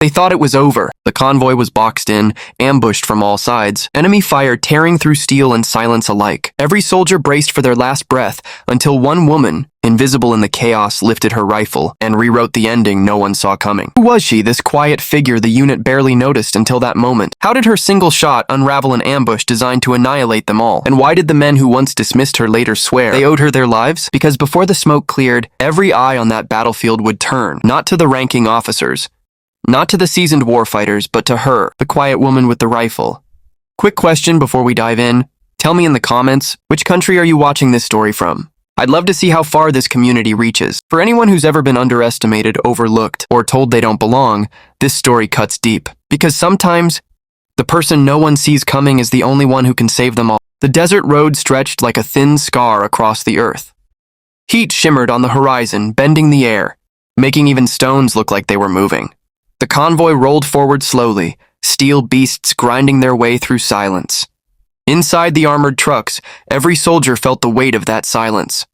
They thought it was over. The convoy was boxed in, ambushed from all sides, enemy fire tearing through steel and silence alike. Every soldier braced for their last breath until one woman, invisible in the chaos, lifted her rifle and rewrote the ending no one saw coming. Who was she, this quiet figure the unit barely noticed until that moment? How did her single shot unravel an ambush designed to annihilate them all? And why did the men who once dismissed her later swear they owed her their lives? Because before the smoke cleared, every eye on that battlefield would turn, not to the ranking officers, not to the seasoned warfighters, but to her, the quiet woman with the rifle. Quick question before we dive in. Tell me in the comments, which country are you watching this story from? I'd love to see how far this community reaches. For anyone who's ever been underestimated, overlooked, or told they don't belong, this story cuts deep. Because sometimes, the person no one sees coming is the only one who can save them all. The desert road stretched like a thin scar across the earth. Heat shimmered on the horizon, bending the air, making even stones look like they were moving. The convoy rolled forward slowly, steel beasts grinding their way through silence. Inside the armored trucks, every soldier felt the weight of that silence.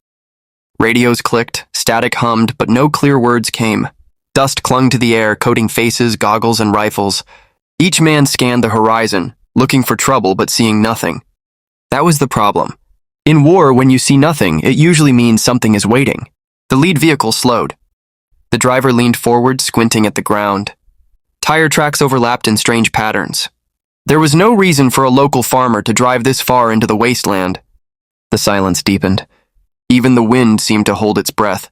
Radios clicked, static hummed, but no clear words came. Dust clung to the air, coating faces, goggles, and rifles. Each man scanned the horizon, looking for trouble but seeing nothing. That was the problem. In war, when you see nothing, it usually means something is waiting. The lead vehicle slowed. The driver leaned forward, squinting at the ground. Tire tracks overlapped in strange patterns. There was no reason for a local farmer to drive this far into the wasteland. The silence deepened. Even the wind seemed to hold its breath.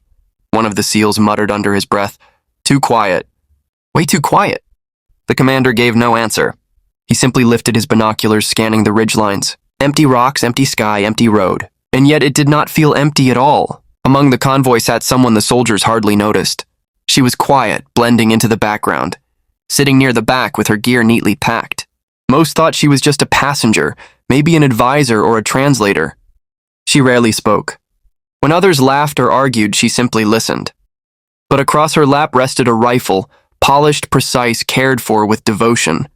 One of the SEALs muttered under his breath, "Too quiet. Way too quiet." The commander gave no answer. He simply lifted his binoculars, scanning the ridgelines. Empty rocks, empty sky, empty road. And yet it did not feel empty at all. Among the convoy sat someone the soldiers hardly noticed. She was quiet, blending into the background, sitting near the back with her gear neatly packed. Most thought she was just a passenger, maybe an advisor or a translator. She rarely spoke. When others laughed or argued, she simply listened. But across her lap rested a rifle, polished, precise, cared for with devotion.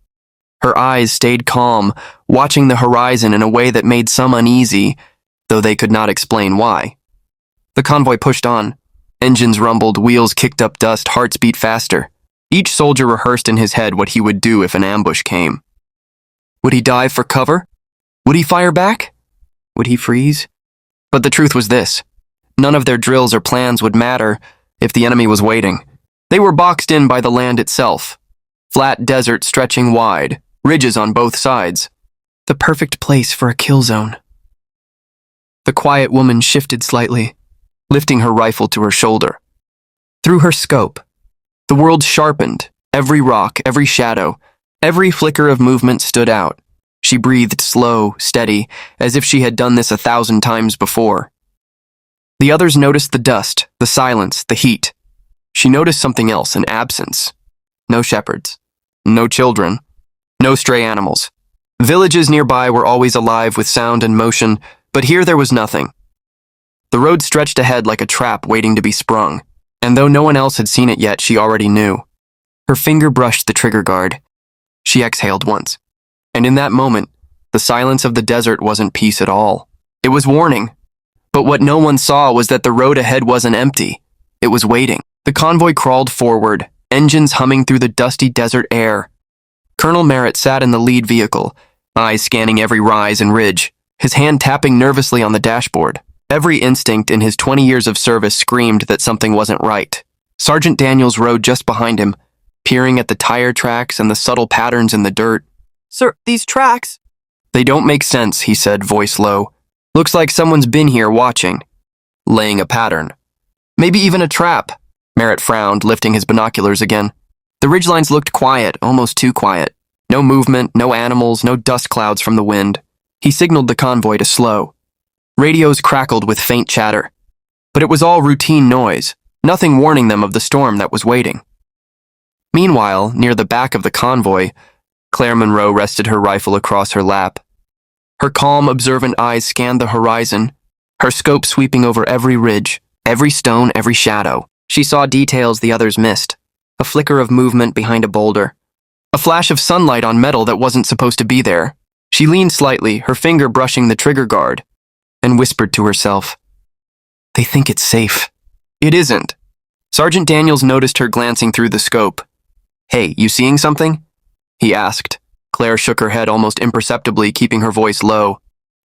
Her eyes stayed calm, watching the horizon in a way that made some uneasy, though they could not explain why. The convoy pushed on. Engines rumbled, wheels kicked up dust, hearts beat faster. Each soldier rehearsed in his head what he would do if an ambush came. Would he dive for cover? Would he fire back? Would he freeze? But the truth was this. None of their drills or plans would matter if the enemy was waiting. They were boxed in by the land itself. Flat desert stretching wide, ridges on both sides. The perfect place for a kill zone. The quiet woman shifted slightly, lifting her rifle to her shoulder. Through her scope, the world sharpened. Every rock, every shadow, every flicker of movement stood out. She breathed slow, steady, as if she had done this 1,000 times before. The others noticed the dust, the silence, the heat. She noticed something else, an absence. No shepherds. No children. No stray animals. Villages nearby were always alive with sound and motion, but here there was nothing. The road stretched ahead like a trap waiting to be sprung, and though no one else had seen it yet, she already knew. Her finger brushed the trigger guard. She exhaled once. And in that moment, the silence of the desert wasn't peace at all. It was warning. But what no one saw was that the road ahead wasn't empty. It was waiting. The convoy crawled forward, engines humming through the dusty desert air. Colonel Merritt sat in the lead vehicle, eyes scanning every rise and ridge, his hand tapping nervously on the dashboard. Every instinct in his 20 years of service screamed that something wasn't right. Sergeant Daniels rode just behind him, peering at the tire tracks and the subtle patterns in the dirt. "Sir, these tracks—" "They don't make sense," he said, voice low. "Looks like someone's been here watching, laying a pattern. Maybe even a trap." Merritt frowned, lifting his binoculars again. The ridgelines looked quiet, almost too quiet. No movement, no animals, no dust clouds from the wind. He signaled the convoy to slow. Radios crackled with faint chatter. But it was all routine noise, nothing warning them of the storm that was waiting. Meanwhile, near the back of the convoy, Claire Monroe rested her rifle across her lap. Her calm, observant eyes scanned the horizon, her scope sweeping over every ridge, every stone, every shadow. She saw details the others missed. A flicker of movement behind a boulder. A flash of sunlight on metal that wasn't supposed to be there. She leaned slightly, her finger brushing the trigger guard, and whispered to herself, "They think it's safe." It isn't. Sergeant Daniels noticed her glancing through the scope. "Hey, you seeing something?" he asked. Claire shook her head almost imperceptibly, keeping her voice low.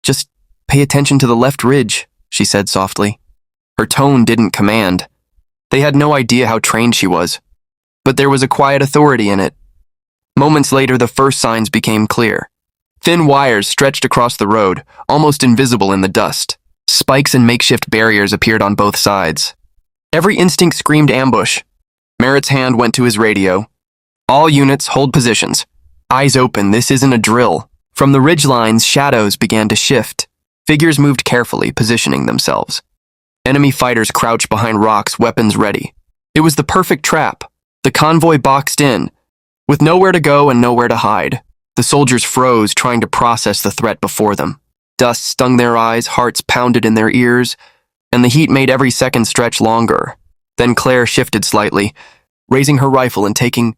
"Just pay attention to the left ridge," she said softly. Her tone didn't command. They had no idea how trained she was, but there was a quiet authority in it. Moments later, the first signs became clear. Thin wires stretched across the road, almost invisible in the dust. Spikes and makeshift barriers appeared on both sides. Every instinct screamed ambush. Merritt's hand went to his radio. "All units, hold positions. Eyes open, this isn't a drill." From the ridgelines, shadows began to shift. Figures moved carefully, positioning themselves. Enemy fighters crouched behind rocks, weapons ready. It was the perfect trap. The convoy boxed in, with nowhere to go and nowhere to hide. The soldiers froze, trying to process the threat before them. Dust stung their eyes, hearts pounded in their ears, and the heat made every second stretch longer. Then Claire shifted slightly, raising her rifle and taking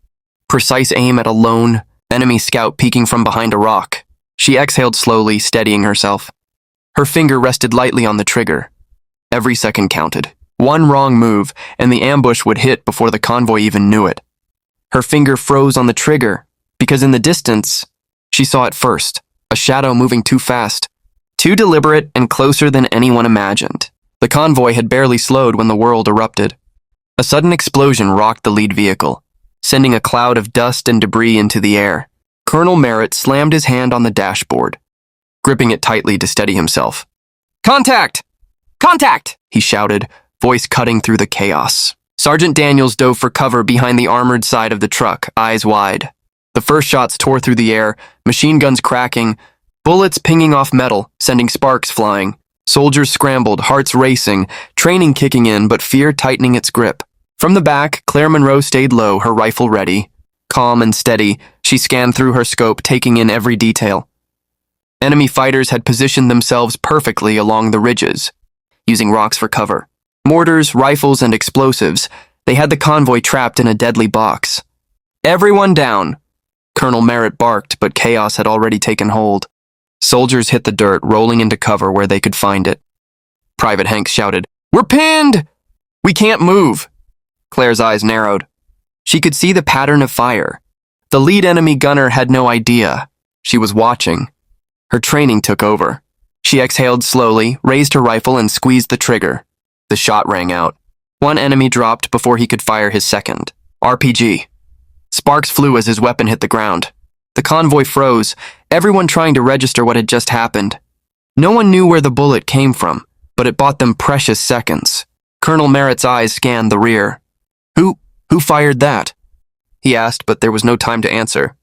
precise aim at a lone enemy scout peeking from behind a rock. She exhaled slowly, steadying herself. Her finger rested lightly on the trigger. Every second counted. One wrong move, and the ambush would hit before the convoy even knew it. Her finger froze on the trigger, because in the distance, she saw it first, a shadow moving too fast, too deliberate and closer than anyone imagined. The convoy had barely slowed when the world erupted. A sudden explosion rocked the lead vehicle, sending a cloud of dust and debris into the air. Colonel Merritt slammed his hand on the dashboard, gripping it tightly to steady himself. "Contact! Contact!" he shouted, voice cutting through the chaos. Sergeant Daniels dove for cover behind the armored side of the truck, eyes wide. The first shots tore through the air, machine guns cracking, bullets pinging off metal, sending sparks flying. Soldiers scrambled, hearts racing, training kicking in, but fear tightening its grip. From the back, Claire Monroe stayed low, her rifle ready. Calm and steady, she scanned through her scope, taking in every detail. Enemy fighters had positioned themselves perfectly along the ridges, using rocks for cover. Mortars, rifles, and explosives, they had the convoy trapped in a deadly box. "Everyone down!" Colonel Merritt barked, but chaos had already taken hold. Soldiers hit the dirt, rolling into cover where they could find it. Private Hanks shouted, "We're pinned! We can't move!" Claire's eyes narrowed. She could see the pattern of fire. The lead enemy gunner had no idea. She was watching. Her training took over. She exhaled slowly, raised her rifle, and squeezed the trigger. The shot rang out. One enemy dropped before he could fire his second. RPG. Sparks flew as his weapon hit the ground. The convoy froze, everyone trying to register what had just happened. No one knew where the bullet came from, but it bought them precious seconds. Colonel Merritt's eyes scanned the rear. Who fired that?" he asked, but there was no time to answer.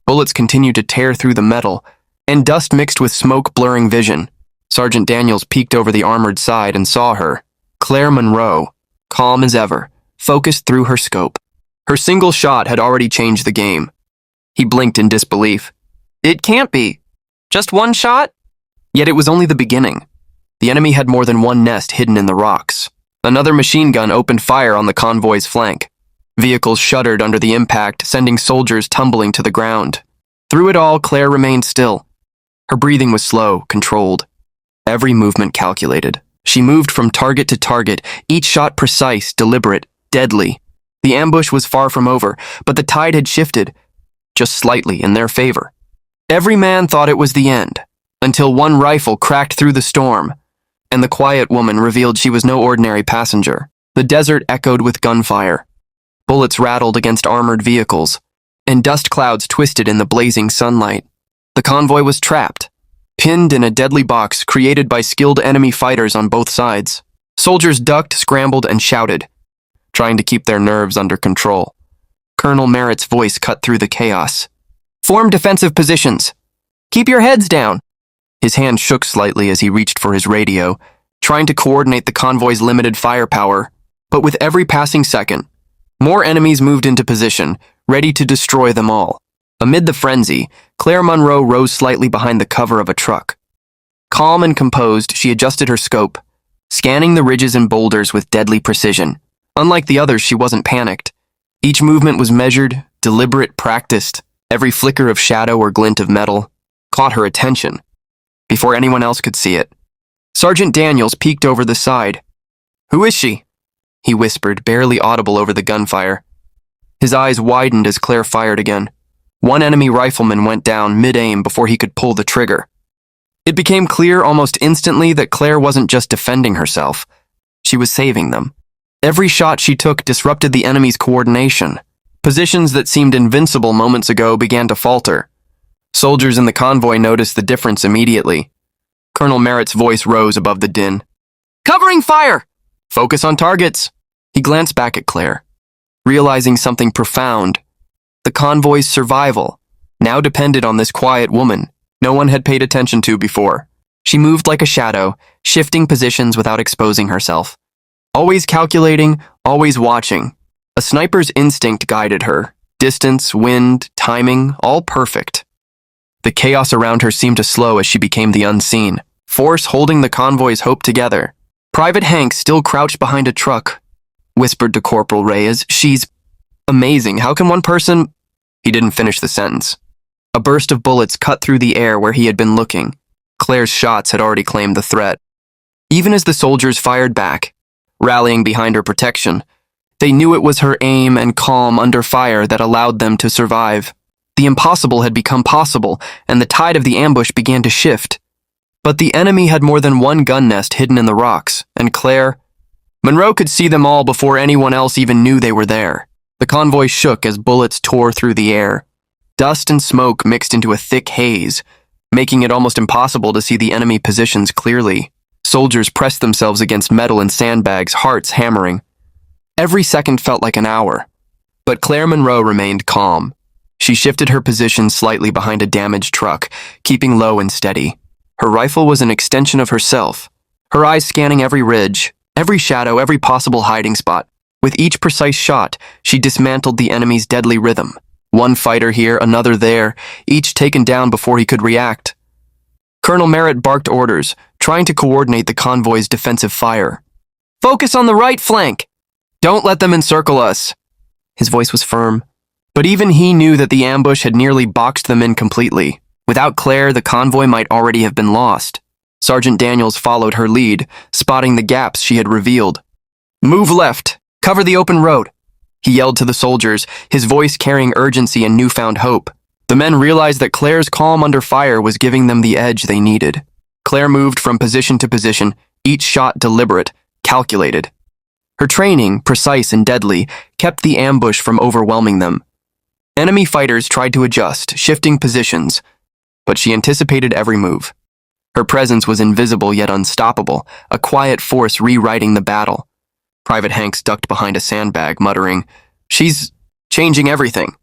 Bullets continued to tear through the metal, and dust mixed with smoke blurring vision. Sergeant Daniels peeked over the armored side and saw her, Claire Monroe, calm as ever, focused through her scope. Her single shot had already changed the game. He blinked in disbelief. "It can't be. Just one shot?" Yet it was only the beginning. The enemy had more than one nest hidden in the rocks. Another machine gun opened fire on the convoy's flank. Vehicles shuddered under the impact, sending soldiers tumbling to the ground. Through it all, Claire remained still. Her breathing was slow, controlled. Every movement calculated. She moved from target to target, each shot precise, deliberate, deadly. The ambush was far from over, but the tide had shifted, just slightly, in their favor. Every man thought it was the end, until one rifle cracked through the storm, and the quiet woman revealed she was no ordinary passenger. The desert echoed with gunfire. Bullets rattled against armored vehicles, and dust clouds twisted in the blazing sunlight. The convoy was trapped, pinned in a deadly box created by skilled enemy fighters on both sides. Soldiers ducked, scrambled, and shouted, trying to keep their nerves under control. Colonel Merritt's voice cut through the chaos. "Form defensive positions. Keep your heads down." His hand shook slightly as he reached for his radio, trying to coordinate the convoy's limited firepower. But with every passing second, more enemies moved into position, ready to destroy them all. Amid the frenzy, Claire Monroe rose slightly behind the cover of a truck. Calm and composed, she adjusted her scope, scanning the ridges and boulders with deadly precision. Unlike the others, she wasn't panicked. Each movement was measured, deliberate, practiced. Every flicker of shadow or glint of metal caught her attention before anyone else could see it. Sergeant Daniels peeked over the side. "Who is she?" he whispered, barely audible over the gunfire. His eyes widened as Claire fired again. One enemy rifleman went down mid-aim before he could pull the trigger. It became clear almost instantly that Claire wasn't just defending herself. She was saving them. Every shot she took disrupted the enemy's coordination. Positions that seemed invincible moments ago began to falter. Soldiers in the convoy noticed the difference immediately. Colonel Merritt's voice rose above the din. "Covering fire! Focus on targets!" He glanced back at Claire, realizing something profound. The convoy's survival now depended on this quiet woman no one had paid attention to before. She moved like a shadow, shifting positions without exposing herself. Always calculating, always watching. A sniper's instinct guided her. Distance, wind, timing, all perfect. The chaos around her seemed to slow as she became the unseen, force holding the convoy's hope together. Private Hank still crouched behind a truck, whispered to Corporal Reyes, "She's amazing. How can one person—" He didn't finish the sentence. A burst of bullets cut through the air where he had been looking. Claire's shots had already claimed the threat. Even as the soldiers fired back, rallying behind her protection, they knew it was her aim and calm under fire that allowed them to survive. The impossible had become possible, and the tide of the ambush began to shift. But the enemy had more than one gun nest hidden in the rocks, and Monroe could see them all before anyone else even knew they were there. The convoy shook as bullets tore through the air. Dust and smoke mixed into a thick haze, making it almost impossible to see the enemy positions clearly. Soldiers pressed themselves against metal and sandbags, hearts hammering. Every second felt like an hour. But Claire Monroe remained calm. She shifted her position slightly behind a damaged truck, keeping low and steady. Her rifle was an extension of herself, her eyes scanning every ridge, every shadow, every possible hiding spot. With each precise shot, she dismantled the enemy's deadly rhythm. One fighter here, another there, each taken down before he could react. Colonel Merritt barked orders, trying to coordinate the convoy's defensive fire. "Focus on the right flank! Don't let them encircle us!" His voice was firm, but even he knew that the ambush had nearly boxed them in completely. Without Claire, the convoy might already have been lost. Sergeant Daniels followed her lead, spotting the gaps she had revealed. "Move left! Cover the open road!" He yelled to the soldiers, his voice carrying urgency and newfound hope. The men realized that Claire's calm under fire was giving them the edge they needed. Claire moved from position to position, each shot deliberate, calculated. Her training, precise and deadly, kept the ambush from overwhelming them. Enemy fighters tried to adjust, shifting positions, but she anticipated every move. Her presence was invisible yet unstoppable, a quiet force rewriting the battle. Private Hanks ducked behind a sandbag, muttering, "She's changing everything."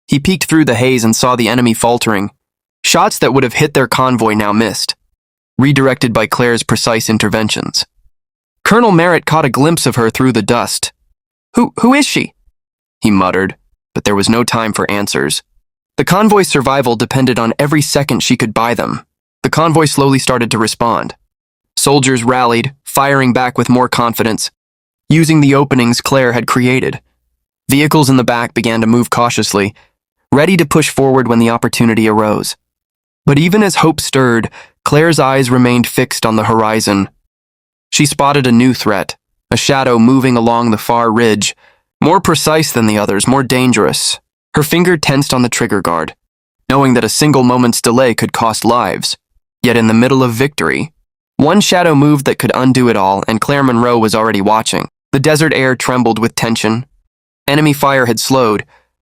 He peeked through the haze and saw the enemy faltering. Shots that would have hit their convoy now missed, redirected by Claire's precise interventions. Colonel Merritt caught a glimpse of her through the dust. Who is she?" he muttered, but there was no time for answers. The convoy's survival depended on every second she could buy them. The convoy slowly started to respond. Soldiers rallied, firing back with more confidence, using the openings Claire had created. Vehicles in the back began to move cautiously, ready to push forward when the opportunity arose. But even as hope stirred, Claire's eyes remained fixed on the horizon. She spotted a new threat, a shadow moving along the far ridge, more precise than the others, more dangerous. Her finger tensed on the trigger guard, knowing that a single moment's delay could cost lives. Yet in the middle of victory, one shadow moved that could undo it all, and Claire Monroe was already watching. The desert air trembled with tension. Enemy fire had slowed,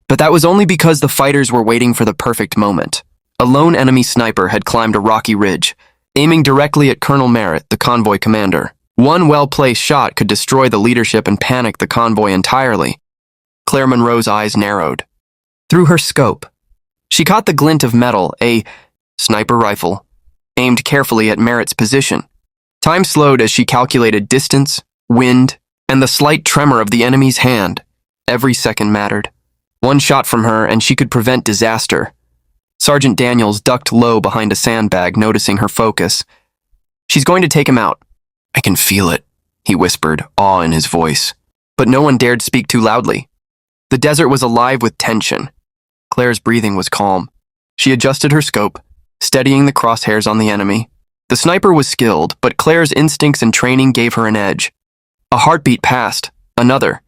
but that was only because the fighters were waiting for the perfect moment. A lone enemy sniper had climbed a rocky ridge, aiming directly at Colonel Merritt, the convoy commander. One well-placed shot could destroy the leadership and panic the convoy entirely. Claire Monroe's eyes narrowed. Through her scope, she caught the glint of metal, a sniper rifle, aimed carefully at Merritt's position. Time slowed as she calculated distance, wind, and the slight tremor of the enemy's hand. Every second mattered. One shot from her, and she could prevent disaster. Sergeant Daniels ducked low behind a sandbag, noticing her focus. "She's going to take him out." "I can feel it," he whispered, awe in his voice. But no one dared speak too loudly. The desert was alive with tension. Claire's breathing was calm. She adjusted her scope, steadying the crosshairs on the enemy. The sniper was skilled, but Claire's instincts and training gave her an edge. A heartbeat passed, another.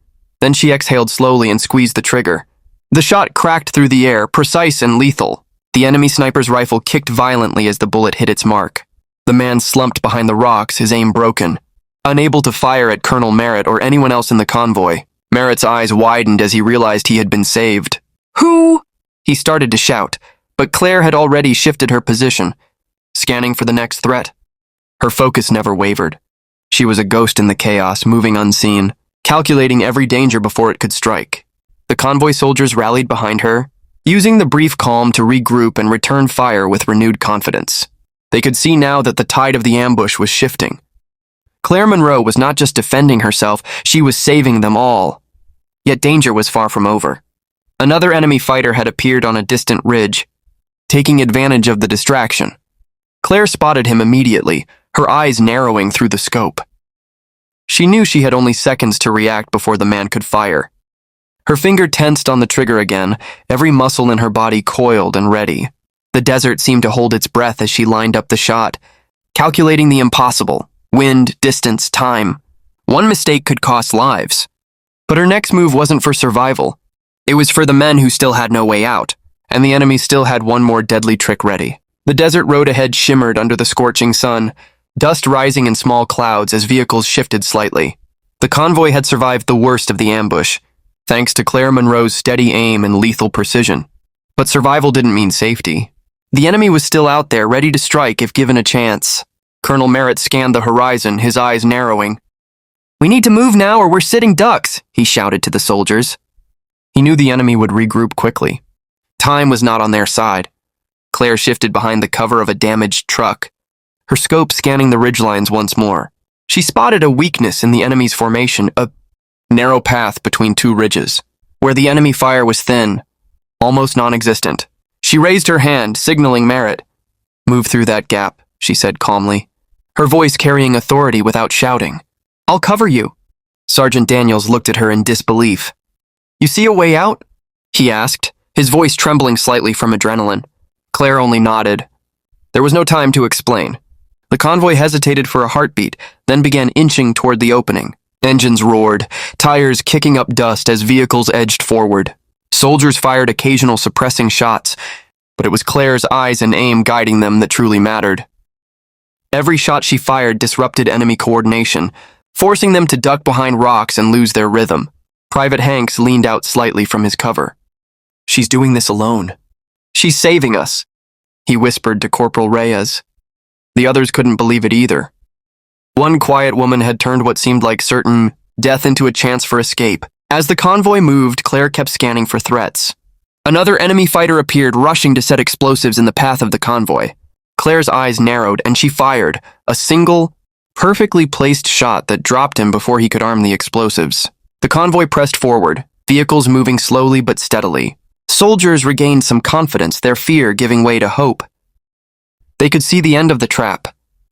Then she exhaled slowly and squeezed the trigger. The shot cracked through the air, precise and lethal. The enemy sniper's rifle kicked violently as the bullet hit its mark. The man slumped behind the rocks, his aim broken. Unable to fire at Colonel Merritt or anyone else in the convoy, Merritt's eyes widened as he realized he had been saved. "Who?" He started to shout, but Claire had already shifted her position, scanning for the next threat. Her focus never wavered. She was a ghost in the chaos, moving unseen, calculating every danger before it could strike. The convoy soldiers rallied behind her, using the brief calm to regroup and return fire with renewed confidence. They could see now that the tide of the ambush was shifting. Claire Monroe was not just defending herself, she was saving them all. Yet danger was far from over. Another enemy fighter had appeared on a distant ridge, taking advantage of the distraction. Claire spotted him immediately, her eyes narrowing through the scope. She knew she had only seconds to react before the man could fire. Her finger tensed on the trigger again, every muscle in her body coiled and ready. The desert seemed to hold its breath as she lined up the shot, calculating the impossible: wind, distance, time. One mistake could cost lives. But her next move wasn't for survival. It was for the men who still had no way out, and the enemy still had one more deadly trick ready. The desert road ahead shimmered under the scorching sun, dust rising in small clouds as vehicles shifted slightly. The convoy had survived the worst of the ambush, thanks to Claire Monroe's steady aim and lethal precision. But survival didn't mean safety. The enemy was still out there, ready to strike if given a chance. Colonel Merritt scanned the horizon, his eyes narrowing. "We need to move now or we're sitting ducks," he shouted to the soldiers. He knew the enemy would regroup quickly. Time was not on their side. Claire shifted behind the cover of a damaged truck, her scope scanning the ridgelines once more. She spotted a weakness in the enemy's formation, a narrow path between two ridges, where the enemy fire was thin, almost non-existent. She raised her hand, signaling Merritt. "Move through that gap," she said calmly, her voice carrying authority without shouting. "I'll cover you." Sergeant Daniels looked at her in disbelief. "You see a way out?" he asked, his voice trembling slightly from adrenaline. Claire only nodded. There was no time to explain. The convoy hesitated for a heartbeat, then began inching toward the opening. Engines roared, tires kicking up dust as vehicles edged forward. Soldiers fired occasional suppressing shots, but it was Claire's eyes and aim guiding them that truly mattered. Every shot she fired disrupted enemy coordination, forcing them to duck behind rocks and lose their rhythm. Private Hanks leaned out slightly from his cover. "She's doing this alone. She's saving us," he whispered to Corporal Reyes. The others couldn't believe it either. One quiet woman had turned what seemed like certain death into a chance for escape. As the convoy moved, Claire kept scanning for threats. Another enemy fighter appeared, rushing to set explosives in the path of the convoy. Claire's eyes narrowed, and she fired, a single, perfectly placed shot that dropped him before he could arm the explosives. The convoy pressed forward, vehicles moving slowly but steadily. Soldiers regained some confidence, their fear giving way to hope. They could see the end of the trap,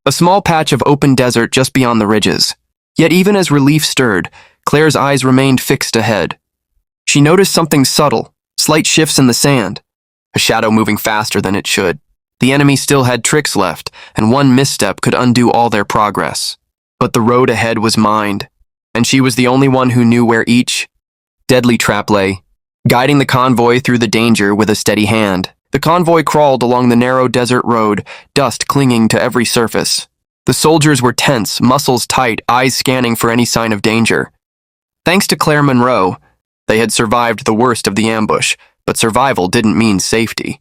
a small patch of open desert just beyond the ridges. Yet even as relief stirred, Claire's eyes remained fixed ahead. She noticed something subtle, slight shifts in the sand, a shadow moving faster than it should. The enemy still had tricks left, and one misstep could undo all their progress. But the road ahead was mined, and she was the only one who knew where each deadly trap lay, guiding the convoy through the danger with a steady hand. The convoy crawled along the narrow desert road, dust clinging to every surface. The soldiers were tense, muscles tight, eyes scanning for any sign of danger. Thanks to Claire Monroe, they had survived the worst of the ambush, but survival didn't mean safety.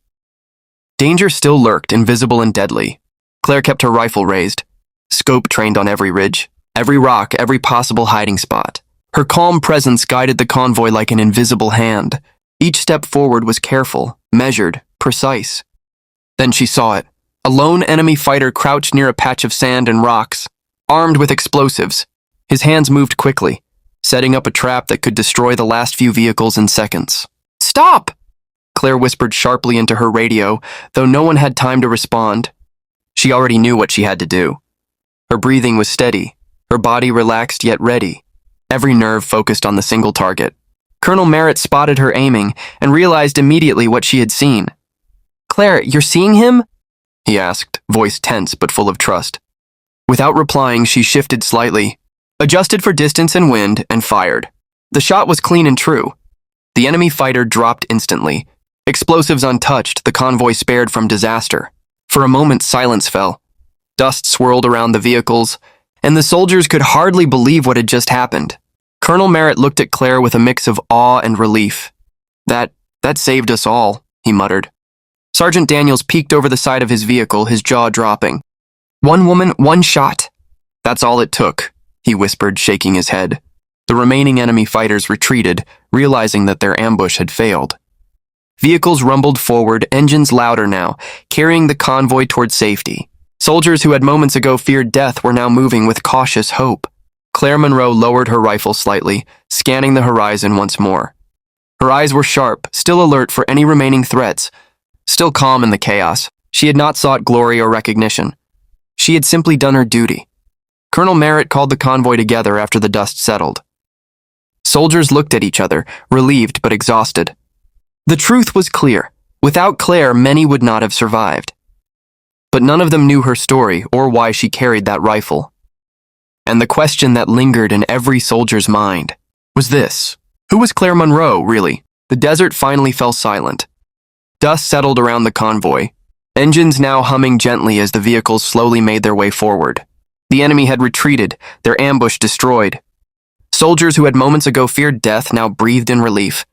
Danger still lurked, invisible and deadly. Claire kept her rifle raised, scope trained on every ridge, every rock, every possible hiding spot. Her calm presence guided the convoy like an invisible hand. Each step forward was careful, measured, precise. Then she saw it. A lone enemy fighter crouched near a patch of sand and rocks, armed with explosives. His hands moved quickly, setting up a trap that could destroy the last few vehicles in seconds. "Stop!" Claire whispered sharply into her radio, though no one had time to respond. She already knew what she had to do. Her breathing was steady, her body relaxed yet ready, every nerve focused on the single target. Colonel Merritt spotted her aiming and realized immediately what she had seen. "Claire, you're seeing him?" he asked, voice tense but full of trust. Without replying, she shifted slightly, adjusted for distance and wind, and fired. The shot was clean and true. The enemy fighter dropped instantly. Explosives untouched, the convoy spared from disaster. For a moment, silence fell. Dust swirled around the vehicles, and the soldiers could hardly believe what had just happened. Colonel Merritt looked at Claire with a mix of awe and relief. That saved us all, he muttered. Sergeant Daniels peeked over the side of his vehicle, his jaw dropping. One woman, one shot. That's all it took, he whispered, shaking his head. The remaining enemy fighters retreated, realizing that their ambush had failed. Vehicles rumbled forward, engines louder now, carrying the convoy toward safety. Soldiers who had moments ago feared death were now moving with cautious hope. Claire Monroe lowered her rifle slightly, scanning the horizon once more. Her eyes were sharp, still alert for any remaining threats. Still calm in the chaos, she had not sought glory or recognition. She had simply done her duty. Colonel Merritt called the convoy together after the dust settled. Soldiers looked at each other, relieved but exhausted. The truth was clear. Without Claire, many would not have survived. But none of them knew her story or why she carried that rifle. And the question that lingered in every soldier's mind was this. Who was Claire Monroe, really? The desert finally fell silent. Dust settled around the convoy, engines now humming gently as the vehicles slowly made their way forward. The enemy had retreated, their ambush destroyed. Soldiers who had moments ago feared death now breathed in relief.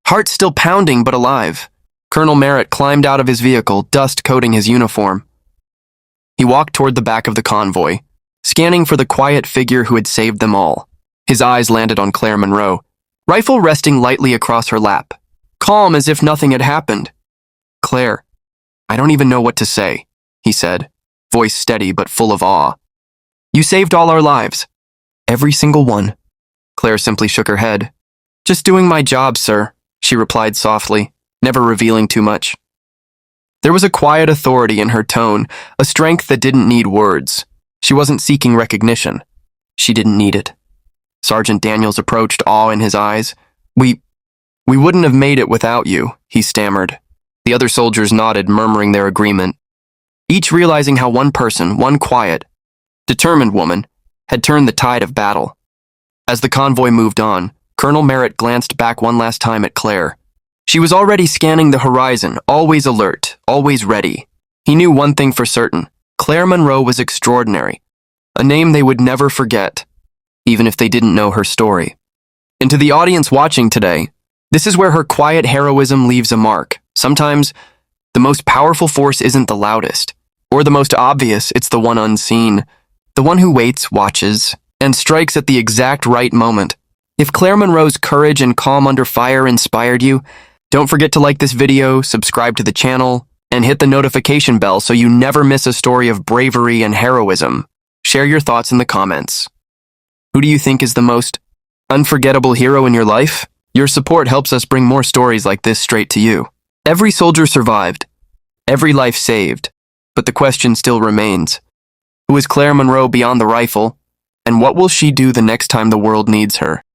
Heart still pounding but alive. Colonel Merritt climbed out of his vehicle, dust coating his uniform. He walked toward the back of the convoy, scanning for the quiet figure who had saved them all. His eyes landed on Claire Monroe, rifle resting lightly across her lap, calm as if nothing had happened. Claire, I don't even know what to say, he said, voice steady but full of awe. You saved all our lives. Every single one. Claire simply shook her head. Just doing my job, sir, she replied softly, never revealing too much. There was a quiet authority in her tone, a strength that didn't need words. She wasn't seeking recognition. She didn't need it. Sergeant Daniels approached, awe in his eyes. We wouldn't have made it without you, he stammered. The other soldiers nodded, murmuring their agreement, each realizing how one person, one quiet, determined woman, had turned the tide of battle. As the convoy moved on, Colonel Merritt glanced back one last time at Claire. She was already scanning the horizon, always alert, always ready. He knew one thing for certain. Claire Monroe was extraordinary, a name they would never forget, even if they didn't know her story. And to the audience watching today, this is where her quiet heroism leaves a mark. Sometimes, the most powerful force isn't the loudest, or the most obvious, it's the one unseen, the one who waits, watches, and strikes at the exact right moment. If Claire Monroe's courage and calm under fire inspired you, don't forget to like this video, subscribe to the channel, and hit the notification bell so you never miss a story of bravery and heroism. Share your thoughts in the comments. Who do you think is the most unforgettable hero in your life? Your support helps us bring more stories like this straight to you. Every soldier survived, every life saved, but the question still remains. Who is Claire Monroe beyond the rifle, and what will she do the next time the world needs her?